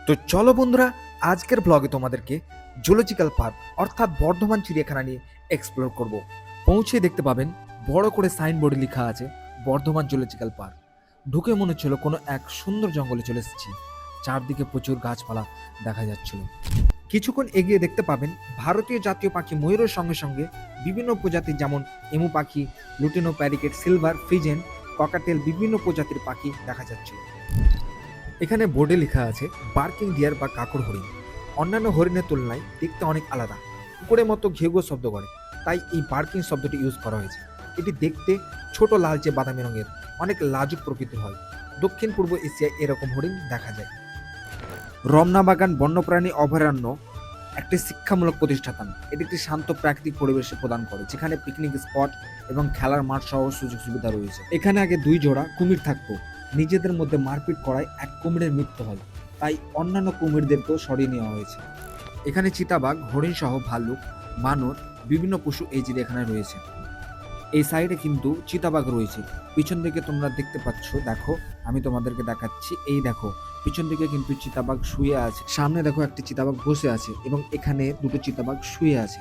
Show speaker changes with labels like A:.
A: তো চলো বন্ধুরা, আজকের ব্লগে তোমাদেরকে জুলজিক্যাল পার্ক অর্থাৎ বর্ধমান চিড়িয়াখানা নিয়ে এক্সপ্লোর করব। পৌঁছে দেখতে পাবেন বড় করে সাইনবোর্ডে লেখা আছে বর্ধমান জুলজিক্যাল পার্ক। ঢুকে মনে হচ্ছিল কোনো এক সুন্দর জঙ্গলে চলে এসেছি। চারদিকে প্রচুর গাছপালা দেখা যাচ্ছিল। কিছুক্ষণ এগিয়ে দেখতে পাবেন ভারতীয় জাতীয় পাখি ময়ূরের সঙ্গে সঙ্গে বিভিন্ন প্রজাতির যেমন এমু পাখি, লুটিনো প্যারিকেট, সিলভার ফিজেন, ককাটেল বিভিন্ন প্রজাতির পাখি দেখা যাচ্ছিল। এখানে বোর্ডে লেখা আছে বার্কিং ডিয়ার বা কাকড় হরিণ। অন্যান্য হরিণের তুলনায় দেখতে অনেক আলাদা, কুকুরের মতো ঘেউ ঘেউ শব্দ করে, তাই এই বার্কিং শব্দটি ইউজ করা হয়েছে। এটি দেখতে ছোট লালচে বাদামি রঙের, অনেক লাজুক প্রকৃতির হয়। দক্ষিণ পূর্ব এশিয়ায় এরকম হরিণ দেখা যায়। রমনা বাগান বন্যপ্রাণী অভয়ারণ্য একটি শিক্ষামূলক প্রতিষ্ঠান। এটি একটি শান্ত প্রাকৃতিক পরিবেশে প্রদান করে, যেখানে পিকনিক স্পট এবং খেলার মাঠ সহ সুযোগ সুবিধা রয়েছে। এখানে আগে 2 জোড়া কুমির থাকতো। নিজেদের মধ্যে মারপিট করায় এক কুমিরের মৃত্যু হয়, তাই অন্যান্য কুমিরদেরকেও সরিয়ে নেওয়া হয়েছে। এখানে চিতাবাঘ, হরিণ সহ ভাল্লুক, বানর বিভিন্ন পশু এই চিড়িয়াখানায় রয়েছে। এই সাইডে কিন্তু চিতাবাঘ রয়েছে। পিছন দিকে তোমরা দেখতে পাচ্ছ, দেখো আমি তোমাদেরকে দেখাচ্ছি, এই দেখো পিছন দিকে কিন্তু চিতাবাঘ শুয়ে আছে। সামনে দেখো একটি চিতাবাঘ বসে আছে এবং এখানে দুটো চিতাবাঘ শুয়ে আছে।